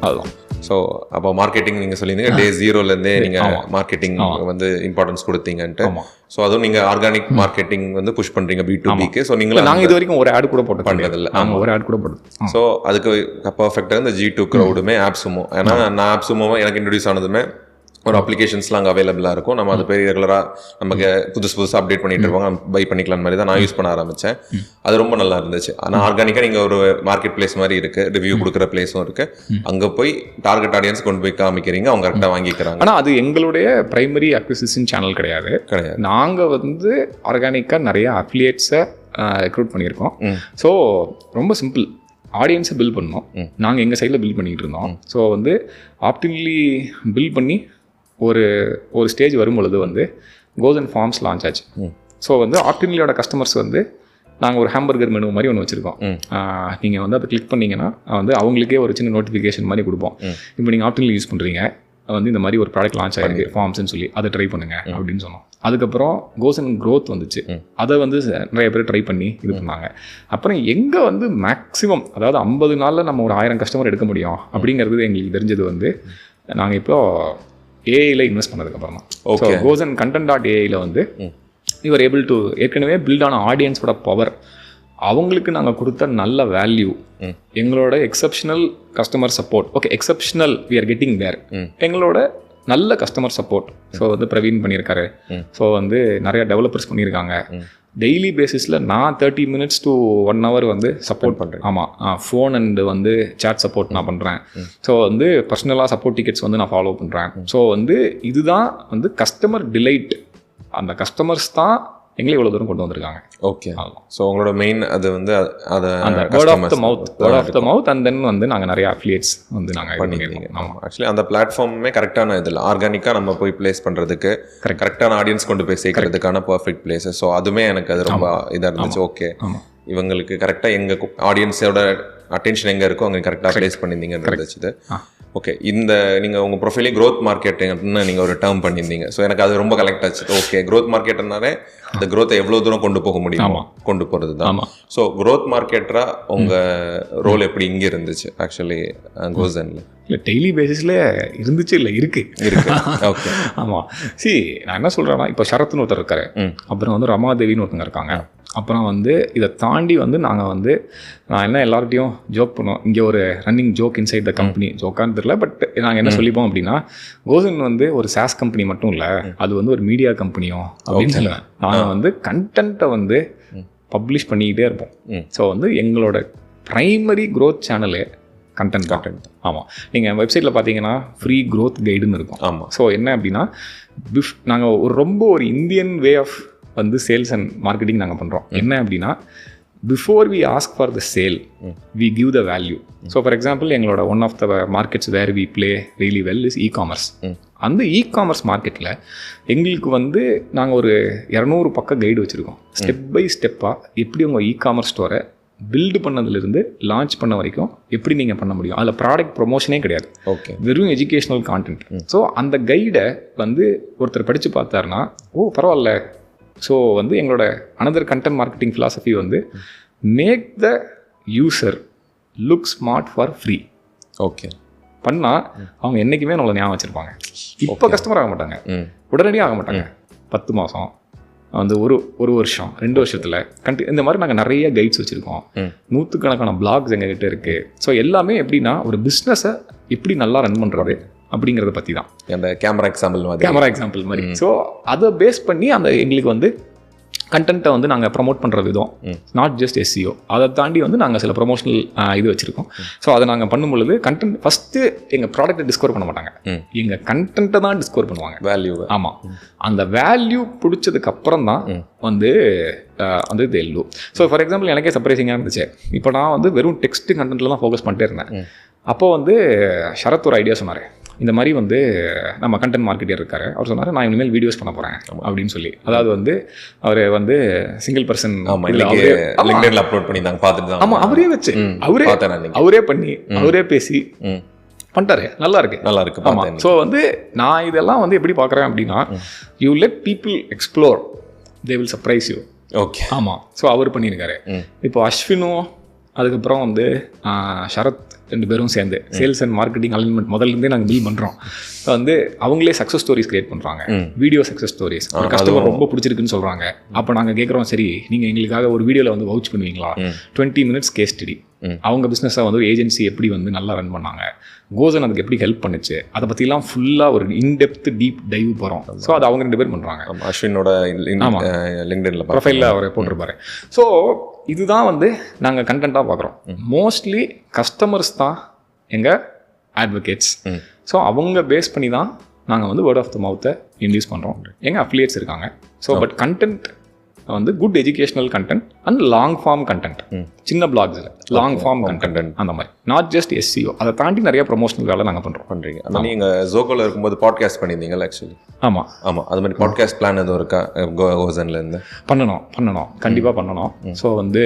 அதுதான். ஸோ அப்போ மார்க்கெட்டிங் நீங்கள் சொல்லியிருந்தீங்க டே 0லேருந்தே நீங்கள் மார்க்கெட்டிங் வந்து இம்பார்ட்டன்ஸ் கொடுத்தீங்கன்ட்டு. ஸோ அதுவும் நீங்கள் ஆர்கானிக் மார்க்கெட்டிங் வந்து புஷ் பண்ணுறீங்க B2Bக்கு. ஸோ நாங்கள் இது வரைக்கும் ஒரு ஆட் கூட பண்ணுறதில்ல. நாங்கள் ஒரு ஆட் கூட போட்டது. ஸோ அதுக்கு பர்ஃபெக்டாக இந்த G2 க்ரௌடுமே ஆப்ஸுமோ, ஏன்னா நான் ஆப்ஸுமோ எனக்கு இன்ட்ரடியூஸ் ஆனதுமே ஒரு அப்ளிகேஷன்ஸ்லாம் அங்கே அவைலபிளாக இருக்கும். நம்ம அதை போய் ரெகுலராக நமக்கு புதுசு அப்டேட் பண்ணிட்டு இருப்பாங்க, பை பண்ணிக்கலாம் மாதிரி தான் நான் யூஸ் பண்ண ஆரம்பித்தேன். அது ரொம்ப நல்லா இருந்துச்சு. ஆனால் ஆர்கானிக்காக நீங்கள் ஒரு மார்க்கெட் பிளேஸ் மாதிரி இருக்குது, ரிவ்யூ கொடுக்குற பிளேஸும் இருக்குது. அங்கே போய் டார்கெட் ஆடியன்ஸ் கொண்டு போய் காமிக்கிறீங்க, அவங்க கரெக்டாக வாங்கிக்கிறாங்க. ஆனால் அது எங்களுடைய பிரைமரி அக்விசிஷன் சேனல் கிடையாது. நாங்கள் வந்து ஆர்கானிக்காக நிறைய அஃபிலியேட்ஸை ரெக்ரூட் பண்ணியிருக்கோம். ஸோ ரொம்ப சிம்பிள், ஆடியன்ஸை பில்ட் பண்ணோம். நாங்கள் எங்கள் சைடில் பில்ட் பண்ணிகிட்டு இருந்தோம். ஸோ வந்து ஆப்டின்லி பில்ட் பண்ணி ஒரு ஸ்டேஜ் வரும்பொழுது வந்து கோசன் ஃபார்ம்ஸ் லான்ச் ஆச்சு. ஸோ வந்து ஆப்டின்லியோட கஸ்டமர்ஸ் வந்து நாங்கள் ஒரு ஹேம்பர்கர் மெனு மாதிரி ஒன்று வச்சுருக்கோம். நீங்கள் வந்து அதை கிளிக் பண்ணிங்கன்னா வந்து அவங்களுக்கே ஒரு சின்ன நோட்டிஃபிகேஷன் மாதிரி கொடுப்போம். இப்போ நீங்கள் ஆப்டின்லி யூஸ் பண்ணுறீங்க, வந்து இந்த மாதிரி ஒரு ப்ராடக்ட் லான்ச் ஆகிருக்கு ஃபார்ம்ஸ்ன்னு சொல்லி, அதை ட்ரை பண்ணுங்கள் அப்படின்னு சொன்னோம். அதுக்கப்புறம் கோசன் க்ரோத் வந்துச்சு, அதை வந்து நிறைய பேர் ட்ரை பண்ணி இது பண்ணாங்க. அப்புறம் எங்கே வந்து மேக்ஸிமம், அதாவது 50 நாளில் நம்ம ஒரு 1000 கஸ்டமர் எடுக்க முடியும் அப்படிங்கிறது எங்களுக்கு தெரிஞ்சது வந்து நாங்கள் இப்போ ஏஐயில் இன்வெஸ்ட் பண்ணதுக்கப்புறம் தான். ஸோ கோசன் content.ai வந்து யூஆர் ஏபிள் டு ஏற்கனவே பில்டான ஆடியன்ஸோட பவர், அவங்களுக்கு நாங்கள் கொடுத்த நல்ல வேல்யூ, எங்களோட exceptional customer support. Okay, exceptional we are getting there. எங்களோட நல்ல கஸ்டமர் சப்போர்ட். ஸோ வந்து பிரவீன் பண்ணியிருக்காரு. ஸோ வந்து நிறையா டெவலப்பர்ஸ் பண்ணியிருக்காங்க. டெய்லி பேசிஸில் நான் 30 minutes to 1 hour வந்து சப்போர்ட் பண்ணுறேன். ஆமாம், ஃபோன் அண்டு வந்து சேட் சப்போர்ட் நான் பண்ணுறேன். ஸோ வந்து பர்சனலாக சப்போர்ட் டிக்கெட்ஸ் வந்து நான் ஃபாலோ பண்ணுறேன். ஸோ வந்து இதுதான் வந்து கஸ்டமர் டிலைட். அந்த கஸ்டமர்ஸ் தான் எங்களை இவ்வளோ தூரம் கொண்டு வந்திருக்காங்க. ஓகே, ஸோ உங்களோட மெயின் அது வந்து அதை அந்த word of the mouth and then வந்து நாங்கள் நிறைய அஃபிலியேட்ஸ் வந்து நாங்கள் பண்ணியிருக்கோம். ஆமாம், ஆக்சுவலி அந்த பிளாட்ஃபார்மே கரெக்டான இதில் ஆர்கானிக்காக நம்ம போய் பிளேஸ் பண்ணுறதுக்கு, கரெக்டான ஆடியன்ஸ் கொண்டு போய் சேர்க்கறதுக்கான பர்ஃபெக்ட் பிளேஸஸ். ஸோ அதுவுமே எனக்கு அது ரொம்ப இதாக இருந்துச்சு. ஓகே, இவங்களுக்கு கரெக்டாக எங்கள் ஆடியன்ஸோட அட்டென்ஷன் எங்கே இருக்கோ அங்கே கரெக்டாக பிளேஸ் பண்ணியிருந்தீங்கன்னு இருந்துச்சு. ஓகே, இந்த நீங்கள் உங்கள் ப்ரொஃபைலே க்ரோத் மார்க்கெட்டிங் அப்படின்னு நீங்கள் ஒரு டேர்ம் பண்ணியிருந்தீங்க. ஸோ எனக்கு அது ரொம்ப கனெக்ட் ஆச்சு. ஓகே, க்ரோத் மார்க்கெட்னாலே இந்த க்ரோத்தை எவ்வளோ தூரம் கொண்டு போக முடியுமோ கொண்டு போகிறது தான். ஸோ க்ரோத் மார்க்கெட்டராக உங்கள் ரோல் எப்படி இங்கே இருந்துச்சு ஆக்சுவலி கோசனில்? இல்லை, டெய்லி பேசிஸில் இருந்துச்சு, இல்லை இருக்கு. ஓகே, ஆமாம். நான் என்ன சொல்கிறேன்னா, இப்போ ஷரத்னு ஒருத்தர் இருக்காரு, அப்புறம் வந்து ரமாதேவின்னு ஒருத்தங்க இருக்காங்க. அப்புறம் வந்து இதை தாண்டி வந்து நாங்கள் வந்து நான் என்ன எல்லார்ட்டையும் ஜோக் பண்ணுவோம், இங்கே ஒரு running joke inside the company, ஜோக்கான்னு தெரியல, பட் நாங்கள் என்ன சொல்லிப்போம் அப்படின்னா, கோசன் வந்து ஒரு சாஸ் கம்பெனி மட்டும் இல்லை, அது வந்து ஒரு மீடியா கம்பெனியும் அப்படின்னு சொல்லுவேன். நாங்கள் வந்து கண்டென்ட்டை வந்து பப்ளிஷ் பண்ணிக்கிட்டே இருப்போம். ஸோ வந்து எங்களோட ப்ரைமரி க்ரோத் சேனலு கண்டென்ட். ஆமாம், நீங்கள் வெப்சைட்டில் பார்த்தீங்கன்னா ஃப்ரீ க்ரோத் கைடுன்னு இருக்கும். ஆமாம். ஸோ என்ன அப்படின்னா, நாங்கள் ரொம்ப ஒரு இந்தியன் வே ஆஃப் வந்து சேல்ஸ் அண்ட் மார்க்கெட்டிங் நாங்கள் பண்ணுறோம். என்ன அப்படின்னா, before we ask for the sale we give the value. So for example, எங்களோட one of the markets where we play really well is e-commerce. அந்த இ-காமர்ஸ் மார்க்கெட்டில் எங்களுக்கு வந்து நாங்கள் ஒரு 200 பக்கம் கைடு வச்சுருக்கோம். ஸ்டெப் பை ஸ்டெப்பாக எப்படி உங்கள் இ-காமர்ஸ் ஸ்டோரை பில்டு பண்ணதுலேருந்து லான்ச் பண்ண வரைக்கும் எப்படி நீங்கள் பண்ண முடியும். அதில் ப்ராடக்ட் ப்ரொமோஷனே கிடையாது. ஓகே, வெறும் எஜுகேஷ்னல் கான்டென்ட். ஸோ அந்த கைடை வந்து ஒருத்தர் படித்து பார்த்தாருன்னா, ஓ பரவாயில்ல. ஸோ வந்து எங்களோட அனதர் கண்டென்ட் மார்க்கெட்டிங் ஃபிலாசபி வந்து make the user look smart for free. Okay, பண்ணால் அவங்க என்றைக்குமே நம்மளை ஞாபகம் வச்சுருப்பாங்க. இப்போ கஸ்டமர் ஆக மாட்டாங்க, உடனடியாக ஆக மாட்டாங்க. 10 மாதம் வந்து ஒரு வருஷம் 2 வருஷத்தில் இந்த மாதிரி நாங்கள் நிறைய கைட்ஸ் வச்சுருக்கோம். 100கணக்கான பிளாக்ஸ் எங்ககிட்ட இருக்குது. ஸோ எல்லாமே எப்படின்னா, ஒரு பிஸ்னஸை எப்படி நல்லா ரன் பண்ணுறது அப்படிங்கிறத பற்றி தான். அந்த கேமரா எக்ஸாம்பிள் மாதிரி. ஸோ அதை பேஸ் பண்ணி அந்த எங்களுக்கு வந்து கண்டென்ட்டை வந்து நாங்கள் ப்ரமோட் பண்ணுற விதம், நாட் ஜஸ்ட் SEO, அதை தாண்டி வந்து நாங்கள் சில ப்ரொமோஷனல் இது வச்சுருக்கோம். ஸோ அதை நாங்கள் பண்ணும்பொழுது கண்டென்ட் ஃபஸ்ட்டு எங்கள் ப்ராடக்ட்டை டிஸ்கவர் பண்ண மாட்டாங்க, எங்கள் கண்டென்ட்டை தான் டிஸ்கவர் பண்ணுவாங்க, வேல்யூ. ஆமாம், அந்த வேல்யூ பிடிச்சதுக்கப்புறம் தான் வந்து வந்து தெல்லு. ஸோ ஃபார் எக்ஸாம்பிள், எனக்கே சர்ப்ரைசிங்காக இருந்துச்சு. இப்போ நான் வந்து வெறும் டெக்ஸ்ட் கண்டென்ட்டில் தான் ஃபோக்கஸ் பண்ணிட்டே இருந்தேன். அப்போது வந்து ஷரத் ஒரு ஐடியா சொன்னார். இந்த மாதிரி வந்து நம்ம கண்டென்ட் மார்க்கெட்டர் இருக்காரு, அவர் சொன்னார், நான் இனிமேல் வீடியோஸ் பண்ண போகிறேன் அப்படின்னு சொல்லி. அதாவது வந்து அவர் வந்து சிங்கிள் பர்சன் அப்லோட் பண்ணி தான் பார்த்துட்டு தான். ஆமாம், அவரே வச்சு அவரே பண்ணி அவரே பேசி பண்ணிட்டாரு. நல்லா இருக்கு. ஆமாம். ஸோ வந்து நான் இதெல்லாம் வந்து எப்படி பார்க்குறேன் அப்படின்னா, you let people explore, they will surprise you. Okay, ஆமாம். ஸோ அவர் பண்ணியிருக்காரு. இப்போ அஸ்வினும் அதுக்கப்புறம் வந்து ஷரத் 2 பேரும் சேர்ந்து சேல்ஸ் அண்ட் மார்க்கெட்டிங் அலைன்மெண்ட் முதல்லேருந்தே நாங்கள் பில் பண்ணுறோம். வந்து அவங்களே சக்ஸஸ் ஸ்டோரிஸ் கிரியேட் பண்ணுறாங்க, வீடியோ சக்ஸஸ் ஸ்டோரிஸ். ஒரு கஸ்டமர் ரொம்ப பிடிச்சிருக்குன்னு சொல்கிறாங்க. அப்போ நாங்கள் கேட்குறோம், சரி நீங்கள் எங்களுக்காக ஒரு வீடியோவில் வந்து வவுச் பண்ணுவீங்களா? 20 minutes கேஸ் ஸ்டடி. அவங்க பிஸ்னஸை வந்து ஏஜென்சி எப்படி வந்து நல்லா ரன் பண்ணாங்க, கோசன் அதுக்கு எப்படி ஹெல்ப் பண்ணுச்சு, அதை பற்றிலாம் ஃபுல்லாக ஒரு இன்டெப்த் டீப் டைவ் போகிறோம். ஸோ அது அவங்க 2 பேர் பண்ணுறாங்க. அஸ்வினோட லிங்க்டின்ல ப்ரொஃபைலில் அவர் போட்டிருப்பாரு. ஸோ இதுதான் வந்து நாங்கள் கண்டென்ட்டாக பார்க்குறோம். மோஸ்ட்லி கஸ்டமர்ஸ் தான் எங்கள் அட்வொகேட்ஸ். ஸோ அவங்க பேஸ் பண்ணி தான் நாங்கள் வந்து வேர்ட் ஆஃப் த மவுத்தை இன்டியூஸ் பண்ணுறோம். எங்கள் அஃபிலியேட்ஸ் இருக்காங்க. ஸோ பட் கண்டென்ட் வந்து good educational content and long form content, சின்ன பிளாக்ஸில் லாங் ஃபார்ம் கண்டென்ட் அந்த மாதிரி, நாட் ஜஸ்ட் SEO. அதை தாண்டி நிறைய ப்ரொமோஷனல் வேலை நாங்கள் பண்ணுறீங்க. ஆனால் நீங்கள் ஜோகோவில் இருக்கும்போது பாட்காஸ்ட் பண்ணியிருந்தீங்களா? ஆக்சுவலி ஆமாம், அது மாதிரி பாட்காஸ்ட் பிளான் எதுவும் இருக்கா கோசன்லேருந்து? பண்ணணும் கண்டிப்பாக பண்ணணும். ஸோ வந்து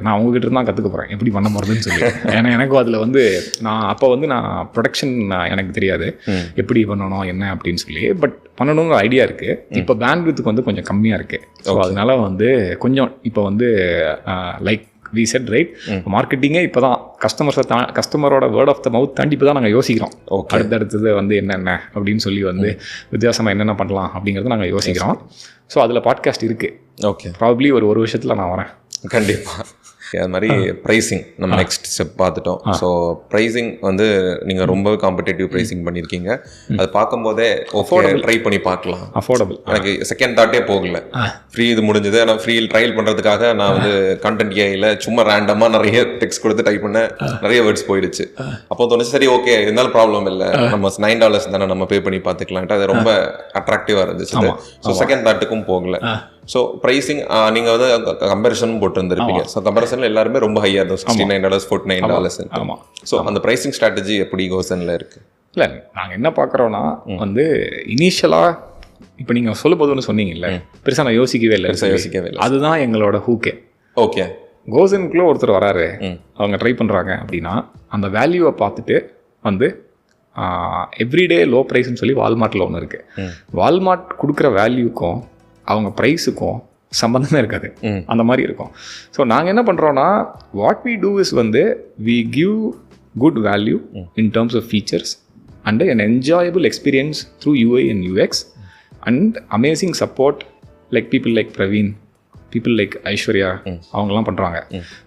நான் உங்ககிட்ட இருந்தால் கற்றுக்க போகிறேன் எப்படி பண்ண போகிறதுன்னு சொல்லி. ஏன்னா எனக்கும் அதில் வந்து நான் அப்போ வந்து நான் ப்ரொடக்ஷன் எனக்கு தெரியாது எப்படி பண்ணணும் என்ன அப்படின்னு சொல்லி. பட் பண்ணணுங்கிற ஐடியா இருக்குது. இப்போ பேண்ட்வித்துக்கு வந்து கொஞ்சம் கம்மியாக இருக்குது. ஸோ அதனால வந்து கொஞ்சம் இப்போ வந்து லைக் வி செட் ரைட், மார்க்கெட்டிங்கே இப்போ தான் கஸ்டமரோட வேர்ட் ஆஃப் த மவுத் தாண்டி இப்போ தான் நாங்கள் யோசிக்கிறோம். அடுத்தடுத்தது வந்து என்னென்ன அப்படின்னு சொல்லி வந்து வித்தியாசமாக என்னென்ன பண்ணலாம் அப்படிங்கிறத நாங்கள் யோசிக்கிறோம். ஸோ அதில் பாட்காஸ்ட் இருக்குது. ஓகே, ப்ராபப்ளி ஒரு வருஷத்தில் நான் வரேன். கண்டிப்பாக. அது மாதிரி ப்ரைஸிங் நம்ம நெக்ஸ்ட் ஸ்டெப் பார்த்துட்டோம். ஸோ ப்ரைஸிங் வந்து நீங்கள் ரொம்ப காம்படேட்டிவ் ப்ரைஸிங் பண்ணியிருக்கீங்க. அது பார்க்கும்போதே அஃபோர்டபுள், ட்ரை பண்ணி பார்க்கலாம். அஃபோர்டபுள் எனக்கு செகண்ட் தாட்டே போகல. ஃப்ரீ இது முடிஞ்சது. ஆனால் ஃப்ரீ ட்ரையல் பண்ணுறதுக்காக நான் வந்து கண்டென்ட் ஏஐயில் சும்மா ரேண்டமாக நிறைய டெக்ஸ்ட் கொடுத்து டைப் பண்ண நிறைய வேர்ட்ஸ் போயிடுச்சு. அப்போ தோணுச்சு சரி ஓகே இருந்தாலும் ப்ராப்ளம் இல்லை, நம்ம $9 தானே நம்ம பே பண்ணி பார்த்துக்கலான்ட்டு அது ரொம்ப அட்ராக்டிவாக இருந்துச்சு. ஸோ செகண்ட் தாட்டுக்கும் போகல. ஸோ ப்ரைஸிங் நீங்கள் வந்து கம்பேரிசனும் போட்டுருந்துருப்பீங்க. ஸோ கம்பேரிசனில் எல்லாருமே ரொம்ப ஹையாக இருக்கும், $69, $49. ஆமாம். ஸோ அந்த ப்ரைஸிங் ஸ்ட்ராட்டஜி எப்படி கோசனில் இருக்குது? இல்லை நாங்கள் என்ன பார்க்குறோன்னா வந்து இனிஷியலாக இப்போ நீங்கள் சொல்லும்போது ஒன்று சொன்னீங்கல்ல, பெருசாக நான் யோசிக்கவே இல்லை. அதுதான் எங்களோட ஹூக்கே. ஓகே, கோசனுக்குள்ளே ஒருத்தர் வராரு, அவங்க ட்ரை பண்ணுறாங்க அப்படின்னா அந்த வேல்யூவை பார்த்துட்டு வந்து எவ்ரிடே லோ ப்ரைஸ்ன்னு சொல்லி வால்மார்ட்டில் ஒன்று இருக்குது. வால்மார்ட் கொடுக்குற வேல்யூக்கும் அவங்க ப்ரைஸுக்கும் சம்மந்தமே இருக்காது, அந்த மாதிரி இருக்கும். ஸோ நாங்கள் என்ன பண்ணுறோன்னா வாட் வி டூ இஸ் வந்து we give good value in terms of features and an enjoyable experience through UI and UX and amazing support like people like Praveen, people like Aishwarya அவங்கெல்லாம் பண்ணுறாங்க.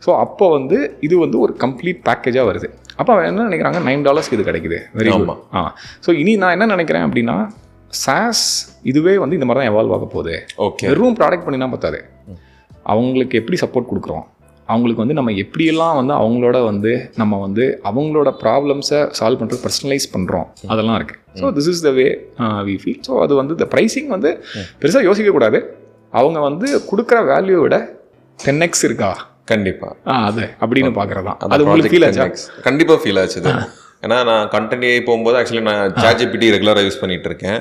ஸோ அப்போ வந்து இது வந்து ஒரு கம்ப்ளீட் பேக்கேஜாக வருது. அப்போ அவன் என்ன நினைக்கிறாங்க, $9 இது கிடைக்குது, வெரி குட். ஸோ இனி நான் என்ன நினைக்கிறேன் அப்படின்னா SaaS இதுவே வந்து இந்த மாதிரி தான் எவால்வ் ஆக போகுது. ஓகே, வெறும் ப்ராடக்ட் பண்ணினா பார்த்தாது, அவங்களுக்கு எப்படி சப்போர்ட் கொடுக்குறோம், அவங்களுக்கு வந்து நம்ம எப்படியெல்லாம் வந்து அவங்களோட வந்து நம்ம வந்து அவங்களோட ப்ராப்ளம்ஸை சால்வ் பண்ணுறது பர்சனலைஸ் பண்ணுறோம், அதெல்லாம் இருக்குது. So this is the way we feel. So அது வந்து இந்த ப்ரைஸிங் வந்து பெருசாக யோசிக்கக்கூடாது. அவங்க வந்து கொடுக்குற வேல்யூ விட 10x இருக்கா கண்டிப்பாக அது அப்படின்னு பார்க்குறது தான். அது உங்களுக்கு ஃபீல் ஆச்சா? கண்டிப்பாக ஃபீல் ஆச்சு. ஏன்னா நான் கண்டென்ட் ஏஐ போகும்போது ஆக்சுவலி நான் ChatGPT ரெகுலராக யூஸ் பண்ணிட்டு இருக்கேன்.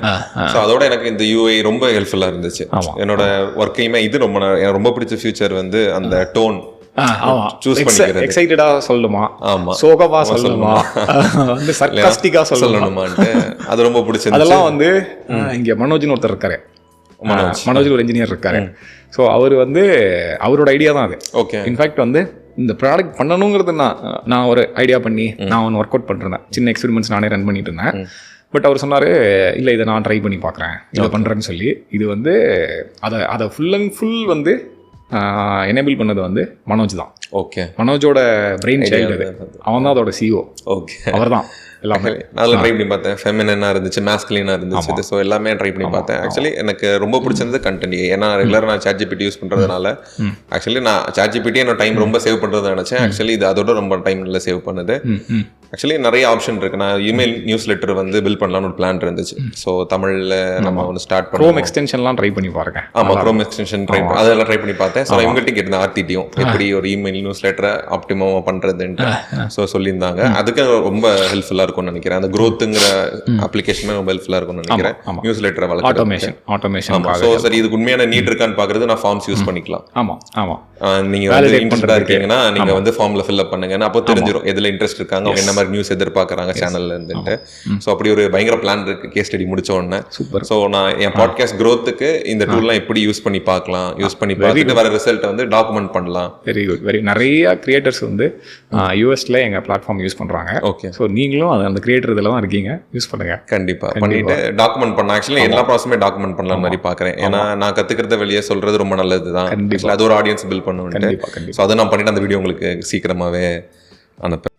ஸோ அதோட எனக்கு இந்த UI ரொம்ப ஹெல்ப்ஃபுல்லாக இருந்துச்சு. என்னோட ஒர்க்கையுமே இது ரொம்ப எனக்கு ரொம்ப பிடிச்ச ஃபியூச்சர் வந்து அந்த டோன் சூஸ் பண்ணிக்கிறது. எக்ஸைட்டடா சொல்லுமா, ஆமா சோகமா சொல்லுமா, வந்து சர்காஸ்டிக்கா சொல்லணுமான்ட்டு அது ரொம்ப பிடிச்சிருந்துச்சு. அதெல்லாம் வந்து இங்க மனோஜ்னு ஒருத்தர் இருக்காரு, மனோஜ் ஒரு இன்ஜினியர் இருக்காரு. ஸோ அவர் வந்து அவரோட ஐடியா தான் அது. ஓகே, இன்ஃபேக்ட் வந்து இந்த ப்ராடக்ட் பண்ணணுங்கிறது நான் ஒரு ஐடியா பண்ணி நான் ஒன்று ஒர்க் அவுட் பண்ணிருந்தேன். சின்ன எக்ஸ்பெரிமெண்ட்ஸ் நானே ரன் பண்ணிட்டு இருந்தேன். பட் அவர் சொன்னார், இல்லை இதை நான் ட்ரை பண்ணி பார்க்குறேன், இதை பண்ணுறேன்னு சொல்லி. இது வந்து அதை ஃபுல் அண்ட் ஃபுல் வந்து எனேபிள் பண்ணது வந்து மனோஜ் தான். ஓகே, மனோஜோட பிரெயின் சைல்டு அது. அவன் தான் அதோட CEO. ஓகே, அவர் தான் எல்லாமே. அதில் ட்ரை பண்ணி பார்த்தேன், ஃபெமினா இருந்துச்சு, மேஸ்குலினா இருந்துச்சு. ஸோ எல்லாமே ட்ரை பண்ணி பார்த்தேன். ஆக்சுவலி எனக்கு ரொம்ப பிடிச்சிருந்தது கண்டென்ட். ஏன்னா ரெகுலராக நான் ChatGPT யூஸ் பண்ணுறதுனால ஆக்சுவலி நான் ChatGPT என்னோட டைம் ரொம்ப சேவ் பண்ணுறது நினச்சேன். ஆக்சுவலி இது அதோட ரொம்ப டைம் இல்லை சேவ் பண்ணுது. ஆக்சுவலி நிறைய ஆப்ஷன் இருக்கு. நான் இமெயில் நியூஸ் லெட்டர் வந்து பில் பண்ணலாம்னு ஒரு பிளான் இருந்துச்சு. ஸோ தமிழில் நம்ம ஒன்று ஸ்டார்ட் பண்ணி க்ரோம் எக்ஸ்டென்ஷன்லாம் ட்ரை பண்ணி பாருங்க. ஆமாம், க்ரோம் எக்ஸ்டென்ஷன் அதெல்லாம் ட்ரை பண்ணி பார்த்தேன். ஸோ இவங்ககிட்ட கேட்டிருந்தேன் ஆர்டிடியும் எப்படி ஒரு இமெயில் நியூஸ் லெட்டரை ஆப்டிமமாக பண்ணுறதுன்ட்டு. ஸோ சொல்லியிருந்தாங்க. அதுக்கு ரொம்ப ஹெல்ப்ஃபுல்லாக இருக்கும். இருக்கும்னு நினைக்கிறேன். அந்த growthங்கிற அப்ளிகேஷனுமே ரொம்ப ஹெல்ப்ஃபுல்லாக இருக்கும்னு நினைக்கிறேன். நியூஸ் லெட்டரை வளர்க்குறது. ஆட்டோமேஷன். ஸோ சரி, இதுக்கு உண்மையான நீட் இருக்கான்னு பார்க்குறது நான் ஃபார்ம்ஸ் யூஸ் பண்ணிக்கலாம். ஆமாம் நீங்கள் வந்து இன்ட்ரெஸ்டாக இருக்கீங்கன்னா நீங்கள் வந்து ஃபார்மில் ஃபில்அப் பண்ணுங்கன்னா அப்போ தெரிஞ்சிடும் எதில் இன்ட்ரெஸ்ட் இருக்காங்க, அவங்க என்ன மாதிரி நியூஸ் எதிர்பார்க்குறாங்க சேனல்ல இருந்துட்டு. ஸோ அப்படி ஒரு பயங்கர பிளான் இருக்கு கேஸ் ஸ்டடி முடிச்ச உடனே. சூப்பர். ஸோ நான் என் பாட்காஸ்ட் growthக்கு இந்த டூல்லாம் எப்படி யூஸ் பண்ணி பார்க்கலாம், யூஸ் பண்ணி பார்த்துட்டு வர ரிசல்ட்டை வந்து டாக்குமெண்ட் பண்ணலாம். Very good. நிறைய கிரியேட்டர்ஸ் வந்து யூஎஸ்ல எங்கள் பிளாட்ஃபார்ம் யூஸ் பண்ணுறாங்க. ஓகே. ஸோ நீங்களும் அந்த கிரியேட்டர் இதில் தான் இருக்கீங்க, யூஸ் பண்ணுங்க. கண்டிப்பாக பண்ணிட்டு டாக்குமெண்ட் பண்ணலாம். ஆக்சுவலி எல்லா ப்ராசஸுமே டாக்குமெண்ட் பண்ணலாம் மாதிரி பார்க்குறேன். ஏன்னா நான் கற்றுக்கிறத வெளியே சொல்கிறது ரொம்ப நல்லது தான். அது ஒரு ஆடியன்ஸ் பில்ட் பண்ணுவேன். ஸோ அதை நான் பண்ணிட்டு அந்த வீடியோ உங்களுக்கு சீக்கிரமாகவே அனுப்பேன்.